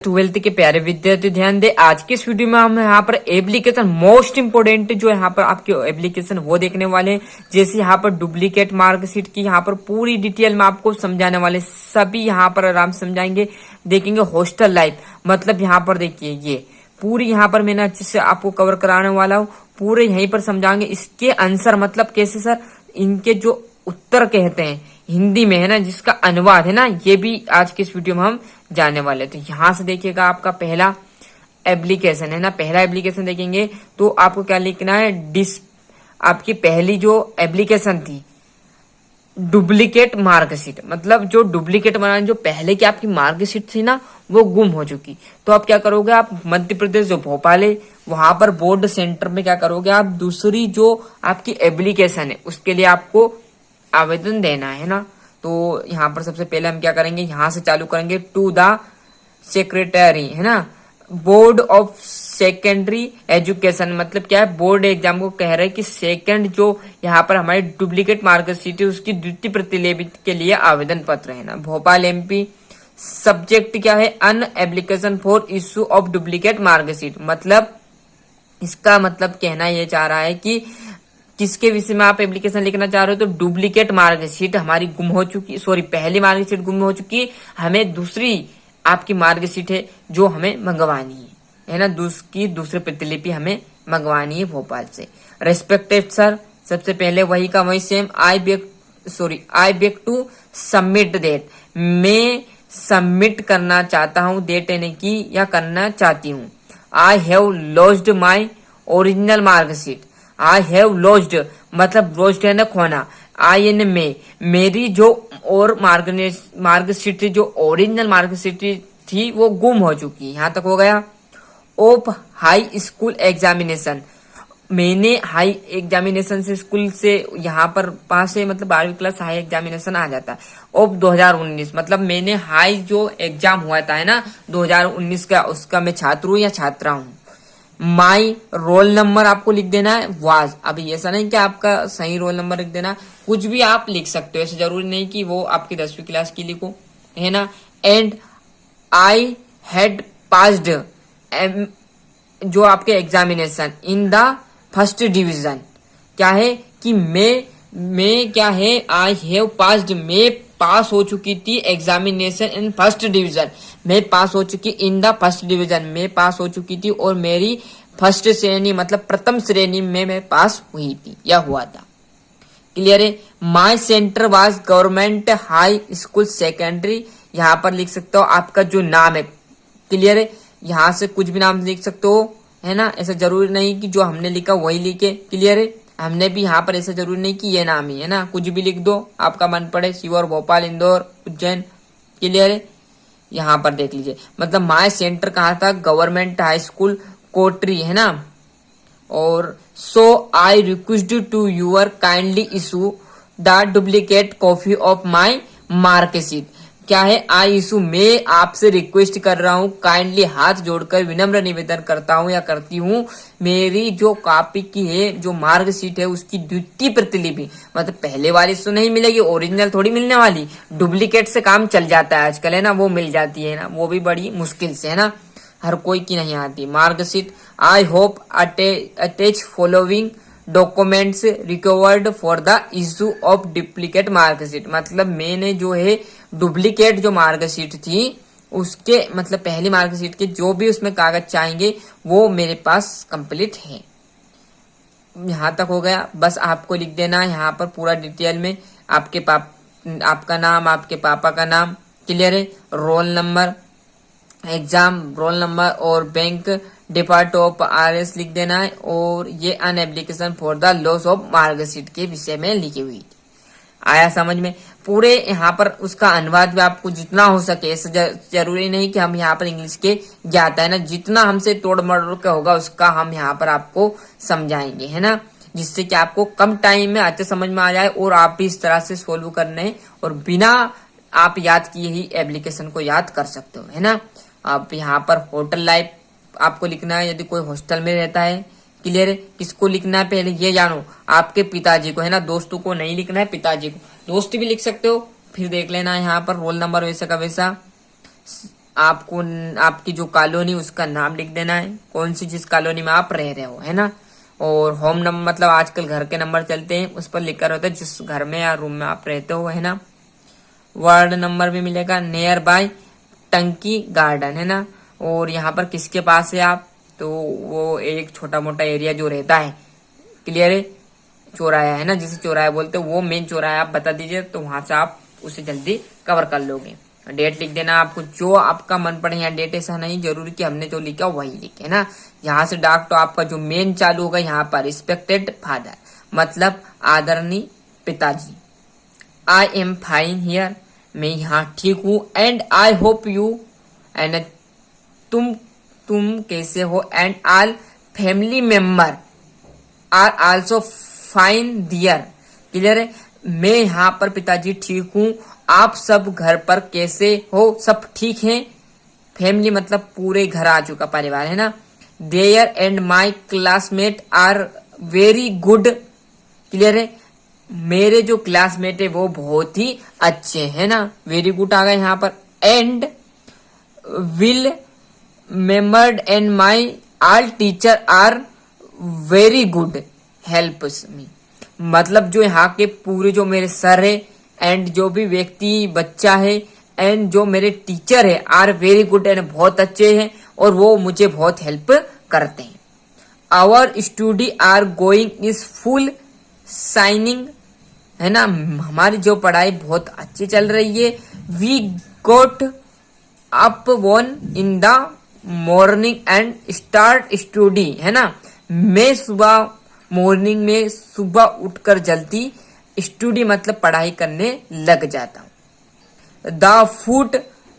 Twelfth के प्यारे विद्यार्थी ध्यान दे। आज के इस वीडियो में हम यहाँ पर एप्लीकेशन मोस्ट इंपोर्टेंट जो यहाँ पर आपके एप्लीकेशन वो देखने वाले हैं। जैसे यहाँ पर डुप्लीकेट मार्कशीट की यहाँ पर पूरी डिटेल में आपको समझाने वाले, सभी यहाँ पर आराम से समझाएंगे, देखेंगे हॉस्टल लाइफ। मतलब यहाँ पर देखिए ये पूरी यहाँ पर मैंने अच्छे से आपको कवर कराने वाला हूँ, पूरे यहीं पर समझाएंगे। इसके आंसर मतलब कैसे सर, इनके जो उत्तर कहते हैं हिंदी में है ना, जिसका अनुवाद है ना, ये भी आज के इस वीडियो में हम जाने वाले। तो यहाँ से देखिएगा आपका पहला एप्लीकेशन है ना, पहला एप्लीकेशन देखेंगे तो आपको क्या लिखना है, आपकी पहली जो एप्लीकेशन थी डुप्लीकेट मार्कशीट, मतलब जो डुप्लीकेट बनाने जो पहले की आपकी मार्कशीट थी ना वो गुम हो चुकी। तो आप क्या करोगे, आप मध्य प्रदेश जो भोपाल है वहां पर बोर्ड सेंटर में क्या करोगे, आप दूसरी जो आपकी एप्लीकेशन है उसके लिए आपको आवेदन देना है ना। तो यहाँ पर सबसे पहले हम क्या करेंगे, यहाँ से चालू करेंगे, टू द सेक्रेटरी है ना, बोर्ड ऑफ सेकेंडरी एजुकेशन। मतलब क्या है, बोर्ड एग्जाम को कह रहे हैं कि सेकंड जो यहाँ पर हमारी डुप्लीकेट मार्कशीट है उसकी द्वितीय प्रतिलिपि के लिए आवेदन पत्र है ना, भोपाल एमपी। सब्जेक्ट क्या है, an application for issue of duplicate marksheet. मतलब इसका मतलब कहना यह चाह रहा है कि किसके विषय में आप एप्लीकेशन लिखना चाह रहे हो, तो डुप्लीकेट मार्कशीट हमारी गुम हो चुकी, सॉरी पहली मार्कशीट गुम हो चुकी, हमें दूसरी आपकी मार्कशीट है जो हमें मंगवानी है ना, दूसरी प्रतिलिपि हमें मंगवानी है भोपाल से। रेस्पेक्टेड सर, सबसे पहले वही का वही same, I beg to submit date, मैं सबमिट करना चाहता हूँ, डेट यानी की या करना चाहती हूँ। I have lost my original marksheet, I have lost मतलब लॉस्ट है ना खोना, आई एन में मेरी जो और मार्कशीट जो ओरिजिनल मार्कशीट थी वो गुम हो चुकी। यहाँ तक हो गया। ऑफ हाई स्कूल एग्जामिनेशन, मैंने हाई एग्जामिनेशन से स्कूल से यहाँ पर पास है, मतलब 12वीं क्लास हाई एग्जामिनेशन आ जाता है। ऑफ 2019 मतलब मैंने हाई जो एग्जाम हुआ था है ना 2019 का, उसका मैं छात्र हूँ या छात्रा हूँ। माई रोल नंबर आपको लिख देना है वाज। अभी ऐसा नहीं कि आपका सही रोल नंबर लिख देना, कुछ भी आप लिख सकते हो, ऐसे जरूरी नहीं कि वो आपकी 10वीं क्लास की लिखो है ना। एंड आई हैड पास्ड जो आपके examination in the first division, क्या है कि मैं क्या है, आई हैव पास्ड, मैं पास हो चुकी थी एग्जामिनेशन इन फर्स्ट डिवीजन, मैं पास हो चुकी इन द फर्स्ट डिवीजन, मैं पास हो चुकी थी और मेरी फर्स्ट श्रेणी मतलब प्रथम श्रेणी में मैं पास हुई थी या हुआ था। क्लियर है। My centre was government high school secondary, यहाँ पर लिख सकते हो आपका जो नाम है। क्लियर है, यहाँ से कुछ भी नाम लिख सकते हो है ना, ऐसा जरूरी नहीं कि जो हमने लिखा वही लिखे। क्लियर है, हमने भी यहाँ पर ऐसा जरूरी नहीं कि ये नाम ही है ना, कुछ भी लिख दो आपका मन पड़े, शिवहर, भोपाल, इंदौर, उज्जैन। क्लियर है, यहाँ पर देख लीजिए। मतलब माय सेंटर कहाँ था, गवर्नमेंट हाई स्कूल कोटरी है ना। और so I request to your kindly issue the duplicate copy of my marksheet, क्या है, आई इशू, मैं आपसे रिक्वेस्ट कर रहा हूँ, काइंडली हाथ जोड़कर विनम्र निवेदन करता हूँ या करती हूँ, मेरी जो कॉपी की है जो मार्कशीट है उसकी द्वितीय प्रतिलिपि, मतलब पहले वाली तो नहीं मिलेगी, ओरिजिनल थोड़ी मिलने वाली, डुप्लीकेट से काम चल जाता है आजकल है ना, वो मिल जाती है ना, वो भी बड़ी मुश्किल से है ना, हर कोई की नहीं आती marksheet. I hope attach following documents recovered for the issue of duplicate marksheet, मतलब मैंने जो है डुप्लीकेट जो मार्कशीट थी उसके मतलब पहली मार्कशीट के जो भी उसमें कागज चाहेंगे वो मेरे पास कंप्लीट है। यहाँ तक हो गया, बस आपको लिख देना है यहाँ पर पूरा डिटेल में आपका नाम, आपके पापा का नाम। क्लियर है, roll number, exam roll number और बैंक डिपार्ट ऑफ आरएस लिख देना है। और ये an application for the loss of marksheet के विषय में लिखी हुई थी। आया समझ में? पूरे यहाँ पर उसका अनुवाद भी आपको जितना हो सके, ऐसा जरूरी नहीं कि हम यहाँ पर इंग्लिश के ज्ञाता है ना, जितना हमसे तोड़ मरोड़ का होगा उसका हम यहाँ पर आपको समझाएंगे है ना, जिससे कि आपको कम टाइम में अच्छे समझ में आ जाए और आप भी इस तरह से सोल्व करने और बिना आप याद किए ही एप्लीकेशन को याद कर सकते हो है ना। आप यहाँ पर होटल लाइफ आपको लिखना है, यदि कोई हॉस्टल में रहता है। क्लियर है, किसको लिखना है पहले ये जानो, आपके पिताजी को है ना, दोस्तों को नहीं लिखना है, पिताजी को। दोस्त भी लिख सकते हो, फिर देख लेना यहाँ पर रोल नंबर वैसा का वैसा। आपको आपकी जो कॉलोनी उसका नाम लिख देना है, कौन सी जिस कॉलोनी में आप रह रहे हो, है ना। और होम नंबर मतलब आजकल घर के नंबर चलते हैं, उस पर लिखा रहता है जिस घर में या रूम में आप रहते हो, है ना। वार्ड नंबर भी मिलेगा, नियर बाय टंकी गार्डन, है ना। और यहाँ पर किसके पास है आप, तो वो एक छोटा मोटा एरिया जो रहता है, क्लियर है, चौराया, है ना, जिसे चौराया बोलते हैं, वो मेन चौराया आप बता दीजिए, तो वहां से आप उसे जल्दी कवर कर लोगे। डेट लिख देना, आपको जो आपका मन पड़े, यहाँ डेट ऐसा नहीं जरूरी कि हमने जो लिखा वही लिखे, है ना। यहाँ से डाक तो आपका जो मेन चालू होगा यहाँ पर रिस्पेक्टेड फादर, मतलब आदरणीय पिताजी। आई एम फाइन हियर, मैं यहाँ ठीक हूँ। And I hope you, and तुम कैसे हो। And all family member are also fine dear, clear है। मैं यहाँ पर पिताजी ठीक हूँ, आप सब घर पर कैसे हो, सब ठीक हैं। फैमिली मतलब पूरे घर आ चुका परिवार, है ना। There and my classmate are very good, clear है, मेरे जो क्लासमेट है वो बहुत ही अच्छे, है ना, वेरी गुड आ गए यहाँ पर। एंड विल मेमर्ड and my all teacher are very good helps me, मतलब जो यहाँ के पूरे जो मेरे सर है एंड जो भी व्यक्ति बच्चा है एंड जो मेरे टीचर है आर वेरी गुड एंड बहुत अच्छे हैं और वो मुझे बहुत हेल्प करते हैं। Our study are going is full shining, है ना, हमारी जो पढ़ाई बहुत अच्छी चल रही है। We got up one in the morning and start study, है ना, मैं सुबह मॉर्निंग में सुबह उठकर जल्दी स्टडी मतलब पढ़ाई करने लग जाता हूँ। The food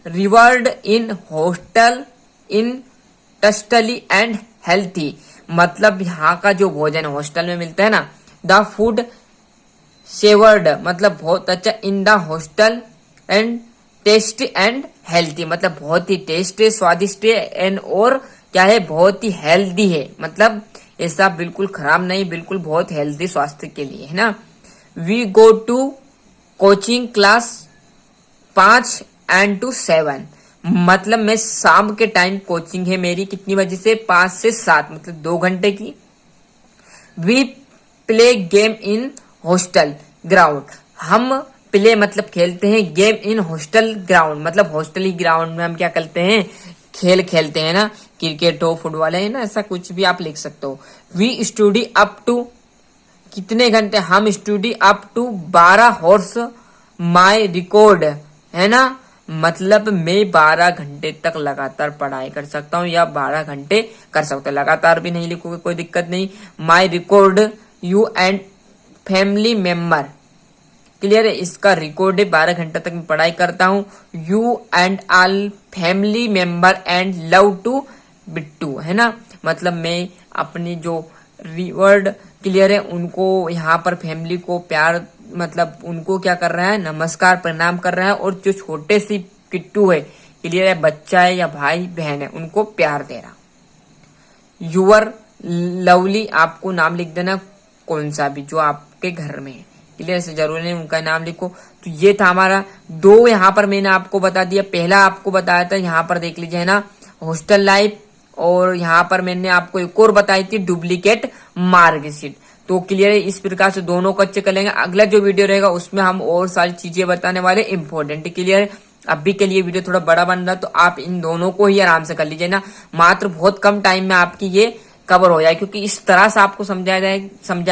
reward in hostel in tasty and healthy, मतलब यहाँ का जो भोजन हॉस्टल में मिलता है ना, द फूड सेवर्ड मतलब बहुत अच्छा, in the hostel and tasty and healthy मतलब बहुत ही टेस्टी स्वादिष्ट है, एंड और क्या है बहुत ही हेल्दी है, मतलब ऐसा बिल्कुल खराब नहीं, बिल्कुल बहुत हेल्दी स्वास्थ्य के लिए, है ना। We go to coaching class 5 and to 7, मतलब मैं शाम के टाइम कोचिंग है मेरी, कितनी बजे से 5 से 7 मतलब 2 घंटे की। We play game in hostel ground, हम प्ले मतलब खेलते हैं, गेम इन हॉस्टल ग्राउंड मतलब हॉस्टल ही ग्राउंड में हम क्या करते हैं, खेल खेलते हैं ना, क्रिकेट हो फुटबॉल है ना, ऐसा कुछ भी आप लिख सकते हो। वी स्टडी अप टू, कितने घंटे, हम study up to 12 hours my record, है ना, मतलब मैं 12 घंटे तक लगातार पढ़ाई कर सकता हूँ या 12 घंटे कर सकता हूँ, लगातार भी नहीं लिखोगे कोई दिक्कत नहीं। My record you and family member, clear है, इसका रिकॉर्ड है 12 घंटे तक मैं पढ़ाई करता हूँ। You and all family member and love to Bittu, है ना, मतलब मैं अपनी जो रिवर्ड, क्लियर है, उनको यहाँ पर फैमिली को प्यार मतलब उनको क्या कर रहा है, नमस्कार प्रणाम कर रहा है, और जो छोटे सी किट्टू है, क्लियर है, बच्चा है या भाई बहन है, उनको प्यार दे रहा। यूअर लवली, आपको नाम लिख देना कौन सा भी जो आपके घर में है, क्लियर से जरूरी नहीं उनका नाम लिखो। तो ये था हमारा 2, यहाँ पर मैंने आपको बता दिया, पहला आपको बताया था, यहाँ पर देख लीजिए, है ना, हॉस्टल लाइफ, और यहाँ पर मैंने आपको एक और बताई थी डुप्लीकेट मार्कशीट। तो क्लियर है, इस प्रकार से दोनों को अच्छे कर लेंगे। अगला जो वीडियो रहेगा उसमें हम और सारी चीजें बताने वाले इंपॉर्टेंट, क्लियर है। अभी के लिए वीडियो थोड़ा बड़ा बन रहा है, तो आप इन दोनों को ही आराम से कर लीजिए ना, मात्र बहुत कम टाइम में आपकी ये कवर हो जाए, क्योंकि इस तरह से आपको समझा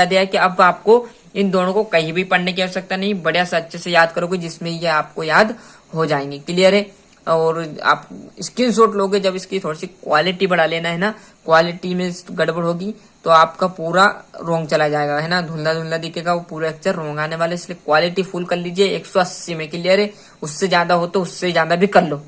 दिया है कि अब आपको इन दोनों को कहीं भी पढ़ने की आवश्यकता नहीं, बढ़िया से अच्छे से याद करोगे जिसमें ये आपको याद हो जाएंगे, क्लियर है। और आप स्क्रीनशॉट लोगे जब इसकी थोड़ी सी क्वालिटी बढ़ा लेना, है ना, क्वालिटी में गड़बड़ होगी तो आपका पूरा रोंग चला जाएगा, है ना, धुंधला धुंधला दिखेगा, वो पूरे अक्षर रोंग आने वाले, इसलिए क्वालिटी फुल कर लीजिए 180 में, क्लियर है। उससे ज्यादा हो तो उससे ज्यादा भी कर लो,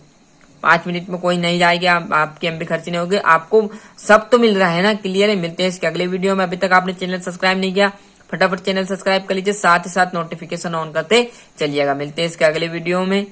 5 मिनट में कोई नहीं जाएगी, आपके एमबी खर्च नहीं होगे, आपको सब तो मिल रहा है ना, क्लियर है। मिलते हैं इसके अगले वीडियो में। अभी तक आपने चैनल सब्सक्राइब नहीं किया, फटाफट चैनल सब्सक्राइब कर लीजिए, साथ ही साथ नोटिफिकेशन ऑन करते चलिएगा। मिलते हैं इसके अगले वीडियो में।